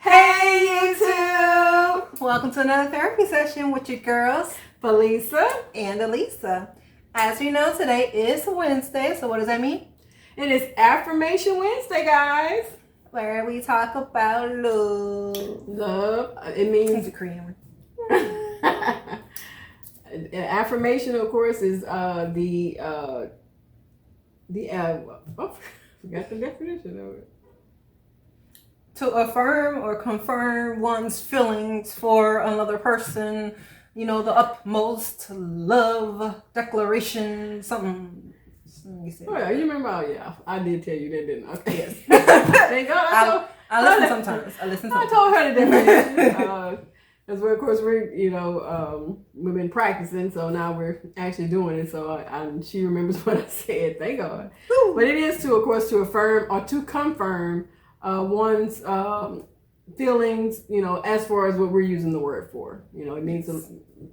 Hey YouTube! Welcome to another therapy session with your girls, Felisa and Elisa. As you know, today is Wednesday, so what does that mean? It is Affirmation Wednesday, guys. Where we talk about love. Love. It means the Korean one. Affirmation, of course, is I forgot the definition of it. To affirm or confirm one's feelings for another person, you know, the utmost love declaration, something. Oh yeah, you remember? Oh yeah, I did tell you that, didn't I? Yes. Thank God. I listen sometimes. I told her the definition. As well, of course, we've been practicing, so now we're actually doing it. So she remembers what I said. Thank God. Woo. But it is of course, to affirm or to confirm one's feelings, as far as what we're using the word for. It means it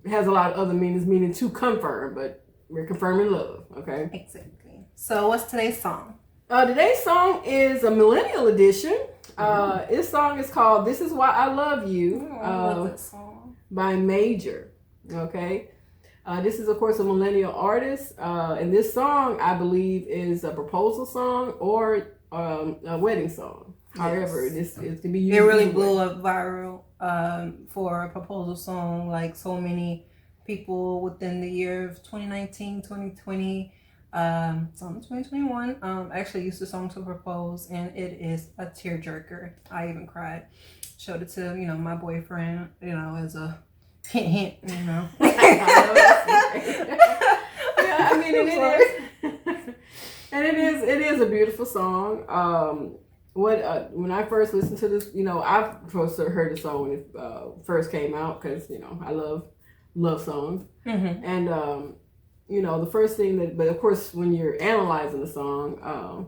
has a lot of other meanings, meaning to confirm, but we're confirming love. Okay. Exactly. So what's today's song? Today's song is a millennial edition. This song is called "This Is Why I Love You." I love that song. By Major. Okay. This is, of course, a millennial artist. And this song, I believe, is a proposal song or a wedding song. Yes. However, this can be used. It really blew up viral for a proposal song. Like so many people within the year of 2019, 2020, some 2021 actually used the song to propose, and it is a tearjerker. I even cried. Showed it to my boyfriend, as a hint. Yeah, I mean, it is a beautiful song. When I first listened to this, I first heard the song when it first came out, because I love songs. Mm-hmm. And the first thing but of course when you're analyzing the song,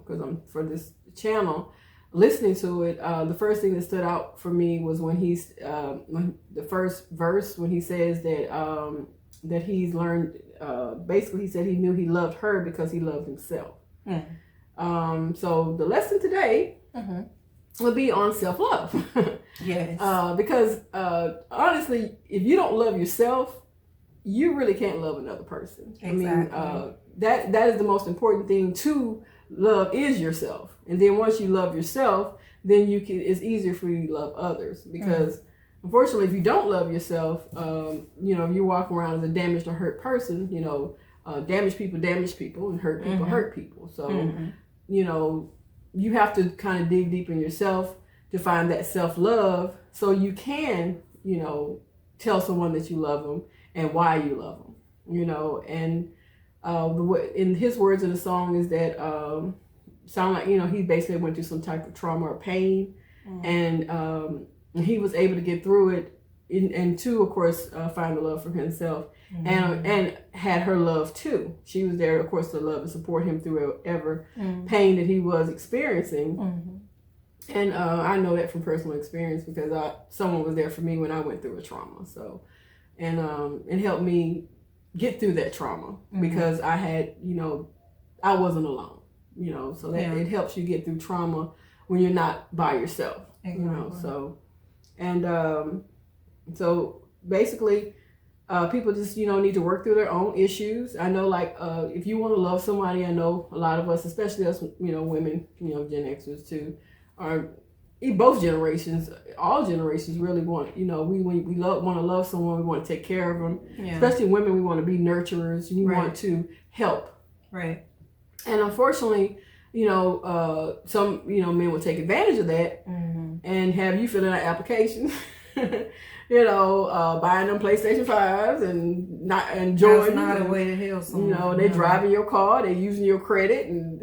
because I'm for this channel listening to it, the first thing that stood out for me was when when the first verse, when he says that he's learned, basically he said he knew he loved her because he loved himself. So the lesson today will be on self-love. Yes. Because honestly, if you don't love yourself, you really can't love another person. Exactly. I mean, that is the most important thing to love, is yourself. And then once you love yourself, then it's easier for you to love others. Because unfortunately, if you don't love yourself, you walk around as a damaged or hurt person. Damaged people damage people, and hurt people hurt people. So, you have to kind of dig deep in yourself to find that self-love, so you can, tell someone that you love them and why you love them. And in his words in the song is that sound like he basically went through some type of trauma or pain, and he was able to get through it, and to, of course, find the love for himself, and had her love too. She was there, of course, to love and support him through whatever pain that he was experiencing. And I know that from personal experience, because someone was there for me when I went through a trauma. So, and it helped me get through that trauma, because I had, I wasn't alone. So that it helps you get through trauma when you're not by yourself. Exactly. So, and so basically, people just need to work through their own issues. I know, like, if you want to love somebody, I know a lot of us, especially us, women, Gen Xers too, are both generations, all generations really want, we want to love someone, we want to take care of them. Yeah. Especially women, we want to be nurturers. We want to help. Right. And unfortunately, some men will take advantage of that and have you fill in an application. Buying them PlayStation 5s and not enjoying. That's not a way to heal someone. They driving your car, they using your credit, and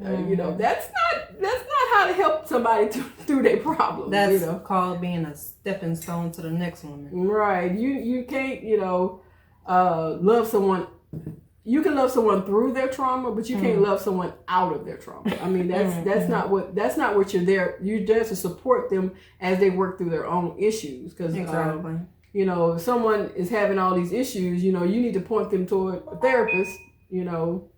that's not how to help somebody through their problems. That's called being a stepping stone to the next woman. Right. You can't love someone. You can love someone through their trauma, but you can't love someone out of their trauma. I mean, that's not what you're there. You're there to support them as they work through their own issues. Because exactly. If someone is having all these issues, you need to point them toward a therapist. You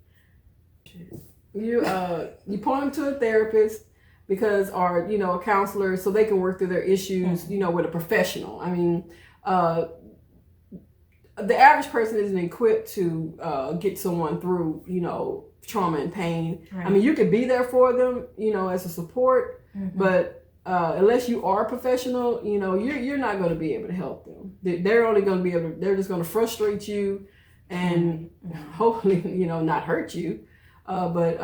point them to a therapist, because, or, you know, a counselor, so they can work through their issues, you know, with a professional. I mean, the average person isn't equipped to get someone through, you know, trauma and pain. Right. I mean, you could be there for them, you know, as a support, but unless you are a professional, you know, you're not going to be able to help them. They're only going to be able to, they're just going to frustrate you and hopefully, you know, not hurt you, but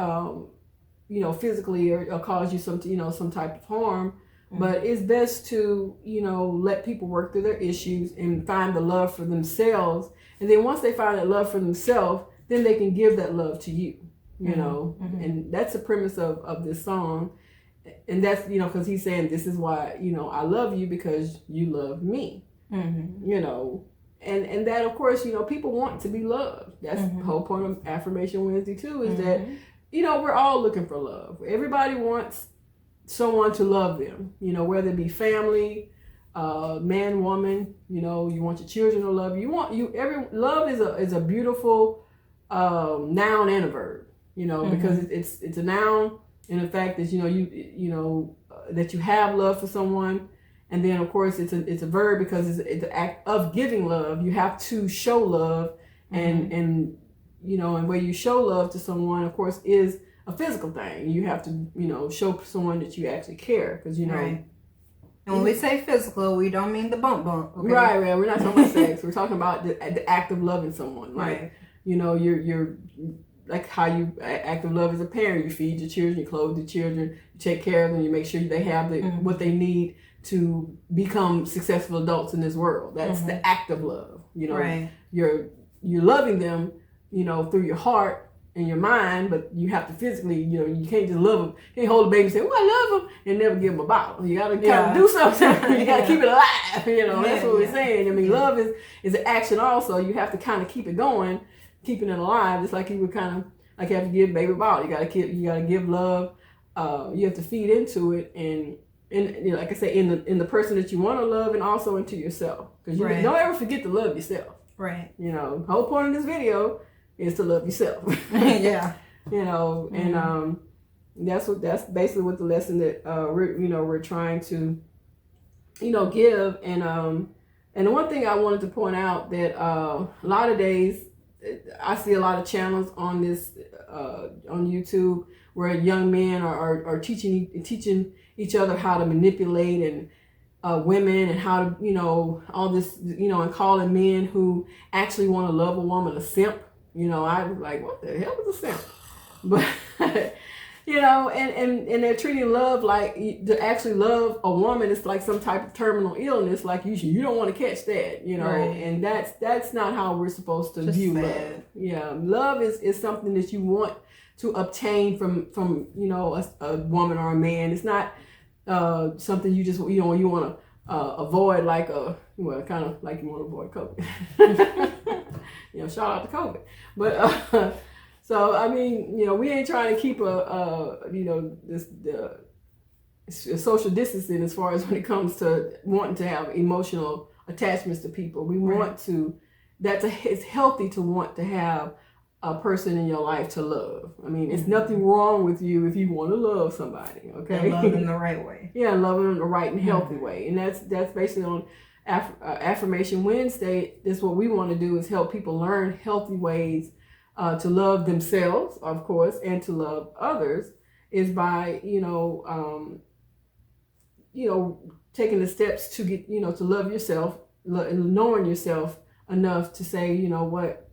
you know, physically or cause you some, you know, some type of harm. But it's best to, you know, let people work through their issues and find the love for themselves. And then once they find that love for themselves, then they can give that love to you, you know. And that's the premise of this song. And that's, you know, because he's saying, this is why, you know, I love you because you love me, you know. And that, of course, you know, people want to be loved. That's the whole point of Affirmation Wednesday, too, is that, you know, we're all looking for love. Everybody wants someone to love them, you know, whether it be family, man, woman, you know, you want your children to love you. Love is a beautiful noun and a verb, you know, because it's a noun in the fact that, you know, you know that you have love for someone. And then, of course, it's a verb because it's an act of giving love. You have to show love, and you know, and where you show love to someone, of course, is a physical thing. You have to, you know, show someone that you actually care, because, you know. Right. And when we say physical, we don't mean the bump. Okay? Right. We're not talking about sex. We're talking about the act of loving someone. Like, you know, you're like how you act of love as a parent. You feed your children, you clothe your children, you take care of them, you make sure they have what they need to become successful adults in this world. That's the act of love. You know, you're loving them, you know, through your heart and your mind, but you have to physically, you know, you can't just love them. You can't hold a baby and say, "Oh, I love them," and never give them a bottle. You gotta kind of do something. You gotta keep it alive. You know, that's what we're saying. I mean, love is an action also. You have to kind of keep it going, keeping it alive. Just like you would kind of like have to give baby a bottle. You gotta give love. You have to feed into it, and you know, like I say, in the person that you want to love, and also into yourself, because you don't ever forget to love yourself. Right. You know, the whole point of this video is to love yourself. You know, and that's basically what the lesson that we're trying to, you know, give. And the one thing I wanted to point out that a lot of days I see a lot of channels on this on YouTube where young men are teaching each other how to manipulate and women, and how to, you know, all this, you know, and calling men who actually want to love a woman a simp. You know, I was like, what the hell is a simp? But, you know, and they're treating love like, to actually love a woman is like some type of terminal illness. Like you don't want to catch that, you know, and that's not how we're supposed to view love. Yeah, love is something that you want to obtain from you know, a woman or a man. It's not something you just, you know, you want to avoid, like kind of like you want to avoid COVID. You know, shout out to COVID. But so I mean, you know, we ain't trying to keep you know, the social distancing as far as when it comes to wanting to have emotional attachments to people. We want to. It's healthy to want to have a person in your life to love. I mean, it's nothing wrong with you if you want to love somebody. Okay, and love them the right way. Yeah, love them the right and healthy way, and that's basically on Affirmation Wednesday. That's what we want to do, is help people learn healthy ways to love themselves, of course, and to love others, is by, you know, taking the steps to get, you know, to love yourself, knowing yourself enough to say, you know what,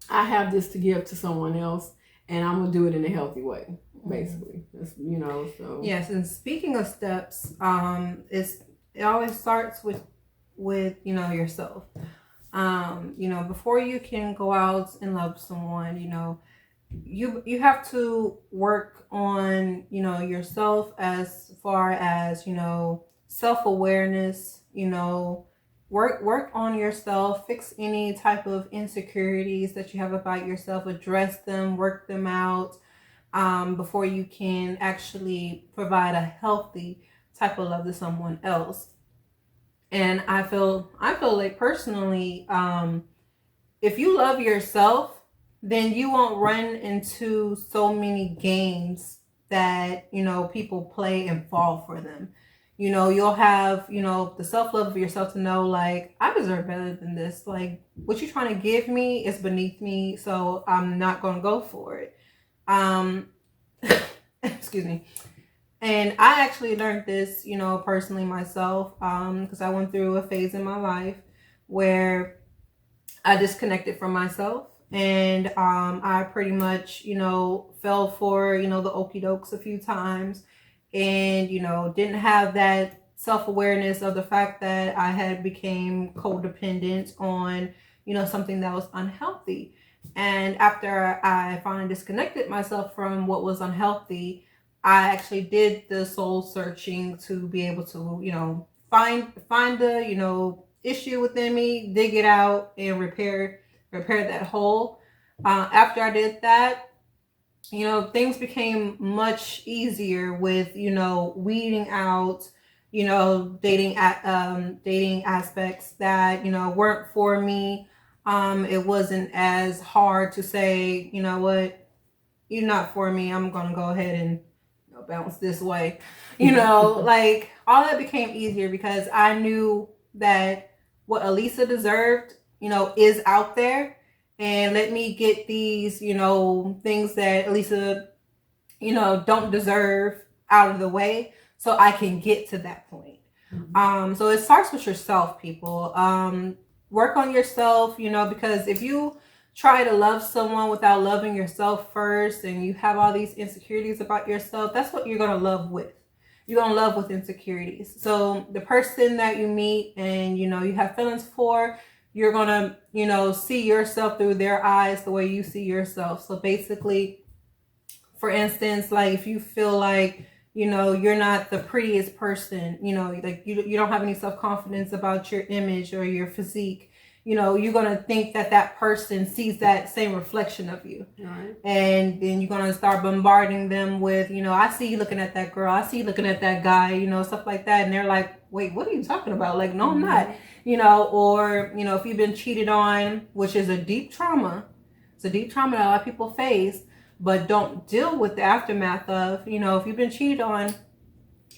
I have this to give to someone else, and I'm gonna do it in a healthy way. Basically, that's, you know. So yes, and speaking of steps, it always starts with you know, yourself. You know, before you can go out and love someone, you know, you have to work on, you know, yourself, as far as, you know, self-awareness, you know, work on yourself, fix any type of insecurities that you have about yourself, address them, work them out, before you can actually provide a healthy type of love to someone else. And I feel like personally, if you love yourself, then you won't run into so many games that, people play and fall for them. You'll have, the self-love of yourself to know, like, I deserve better than this. Like, what you're trying to give me is beneath me, so I'm not going to go for it. Excuse me. And I actually learned this, personally myself, because I went through a phase in my life where I disconnected from myself, and I pretty much, fell for, the okie dokes a few times, and, didn't have that self-awareness of the fact that I had became codependent on, something that was unhealthy. And after I finally disconnected myself from what was unhealthy, I actually did the soul searching to be able to, find the, issue within me, dig it out, and repair that hole. After I did that, things became much easier with, weeding out, dating aspects that, weren't for me. It wasn't as hard to say, you know what, you're not for me. I'm gonna go ahead and bounce this way. Like, all that became easier because I knew that what Elisa deserved, is out there. And let me get these, things that Elisa, don't deserve out of the way so I can get to that point. So it starts with yourself, people. Work on yourself, because if you try to love someone without loving yourself first and you have all these insecurities about yourself, that's what you're going to love with. You're going to love with insecurities. So the person that you meet and, you have feelings for, you're going to, see yourself through their eyes the way you see yourself. So basically, for instance, like if you feel like, you're not the prettiest person, like you don't have any self-confidence about your image or your physique, you're going to think that person sees that same reflection of you. Right. And then you're going to start bombarding them with, I see you looking at that girl. I see you looking at that guy, stuff like that. And they're like, wait, what are you talking about? Like, no, I'm not, or, if you've been cheated on, which is a deep trauma. It's a deep trauma that a lot of people face, but don't deal with the aftermath of, if you've been cheated on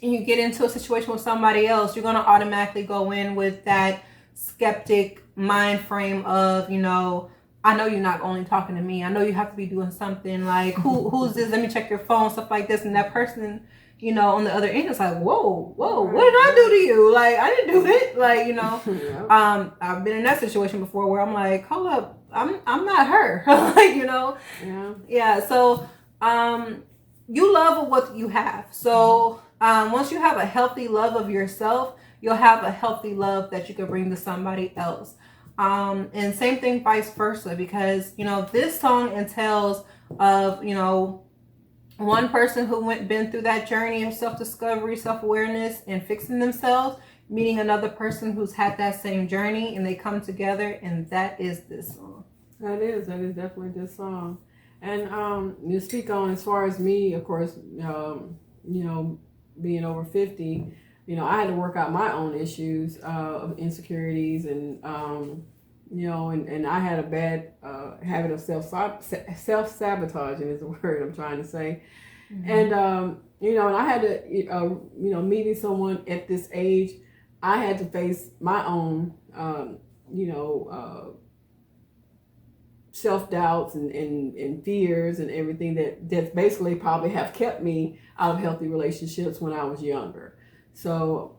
and you get into a situation with somebody else, you're going to automatically go in with that skeptic mind frame of, I know you're not only talking to me. I know you have to be doing something. Like, who's this? Let me check your phone, stuff like this. And that person, on the other end is like, whoa, what did I do to you? Like, I didn't do it. Like, Yeah. I've been in that situation before where I'm like, hold up, I'm not her. Like, Yeah. So, you love what you have. So, once you have a healthy love of yourself, you'll have a healthy love that you can bring to somebody else. And same thing vice versa, because, this song entails of, one person who been through that journey of self-discovery, self-awareness, and fixing themselves, meeting another person who's had that same journey, and they come together, and that is this song. That is definitely this song. And you speak on, as far as me, of course, being over 50, I had to work out my own issues of insecurities, and and I had a bad habit of self-sabotaging is the word I'm trying to say. Mm-hmm. And and I had to meeting someone at this age, I had to face my own self-doubts and fears and everything that basically probably have kept me out of healthy relationships when I was younger. So,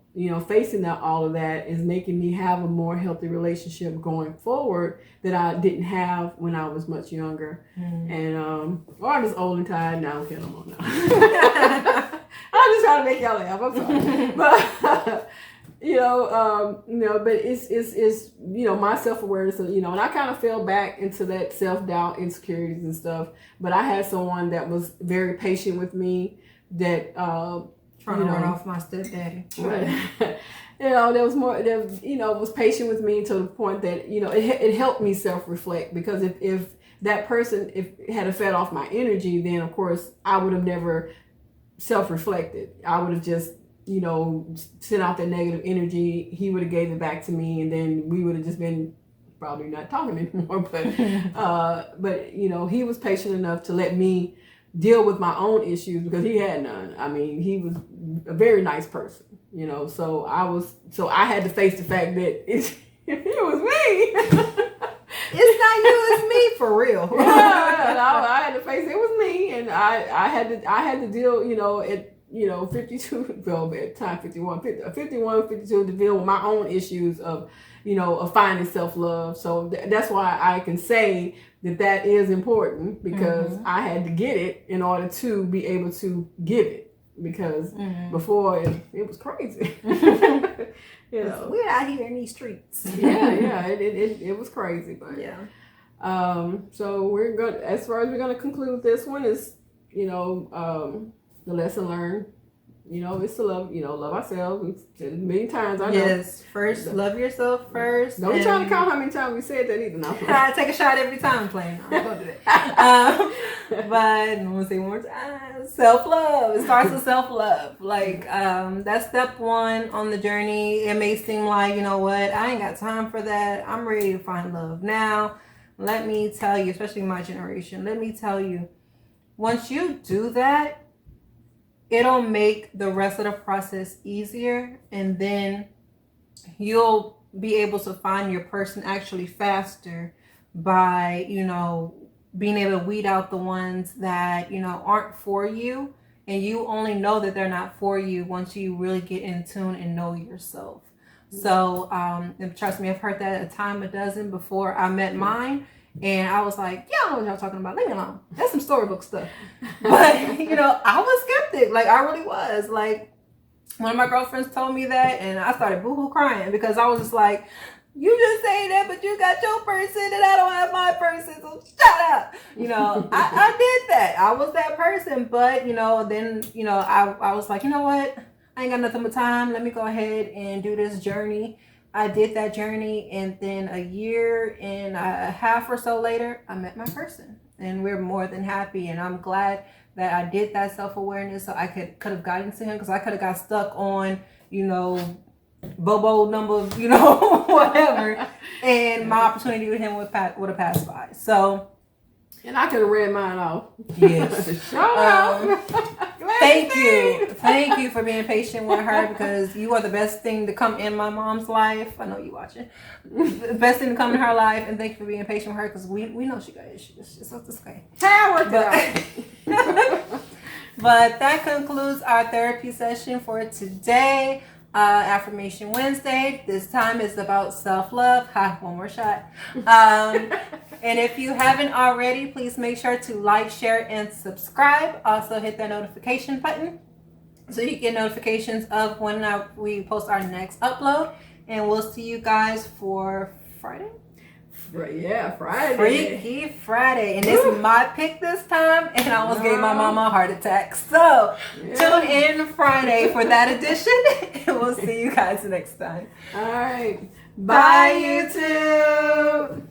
facing all of that is making me have a more healthy relationship going forward that I didn't have when I was much younger. Mm. And, I'm just old and tired now. Okay, I'm on now. I'm just trying to make y'all laugh. I'm sorry. But, but it's my self-awareness, and I kind of fell back into that self-doubt, insecurities and stuff. But I had someone that was very patient with me, that trying to run off my stepdaddy. Right. Was patient with me to the point that, it helped me self-reflect, because if that person, if had fed off my energy, then of course I would have never self-reflected. I would have just, sent out that negative energy. He would have gave it back to me, and then we would have just been probably not talking anymore. But, but he was patient enough to let me deal with my own issues because he had none. I mean, he was a very nice person, you know. So I had to face the fact that it was me. It's not you, it's me for real. Yeah, I had to face it was me, and I had to deal, you know, at 52, well, at time 51, 52 to deal with my own issues of, you know, of finding self-love. So that's why I can say that is important, because I had to get it in order to be able to give it, because before it was crazy. You know, we're out here in these streets. it was crazy, but so we're going, as far as we're going to conclude this one is, you know, the lesson learned, you know, is to love ourselves. We've said it many times. I know. Yes, first love yourself first. Don't be trying to count how many times we said that either. No, I take a shot every time I'm playing. I'm gonna do that. But I'm gonna say one more time. Self-love. It starts with self-love. Like that's step one on the journey. It may seem like, you know what, I ain't got time for that. I'm ready to find love now. Let me tell you, especially my generation, let me tell you, once you do that, it'll make the rest of the process easier, and then you'll be able to find your person actually faster by, you know, being able to weed out the ones that, you know, aren't for you, and you only know that they're not for you once you really get in tune and know yourself. So and trust me, I've heard that a time a dozen before I met mine. And I was like, yeah, I don't know what y'all talking about. Leave me alone. That's some storybook stuff. But, you know, I was skeptic. Like, I really was. Like, one of my girlfriends told me that, and I started boohoo crying, because I was just like, you just say that, but you got your person, and I don't have my person, so shut up. You know, I did that. I was that person. But, you know, then, you know, I was like, you know what? I ain't got nothing but time. Let me go ahead and do this journey. I did that journey, and then a year and a half or so later, I met my person, and we're more than happy. And I'm glad that I did that self-awareness, so I could have gotten to him, because I could have got stuck on, you know, Bobo number, you know, whatever, and my opportunity with him would have passed by. So, and I could have read mine off. Yes. Thank you for being patient with her, because you are the best thing to come in my mom's life. I know you watching. The best thing to come in her life, and thank you for being patient with her, because we know she got issues. It's okay. But that concludes our therapy session for today. Affirmation Wednesday. This time is about self-love. One more shot. And if you haven't already, please make sure to like, share, and subscribe. Also hit that notification button so you get notifications of when we post our next upload. And we'll see you guys for Friday. Yeah, Friday. Freaky Friday. And it's my pick this time, and I almost gave my mama a heart attack. So tune in Friday for that edition, and we'll see you guys next time. All right. Bye, YouTube.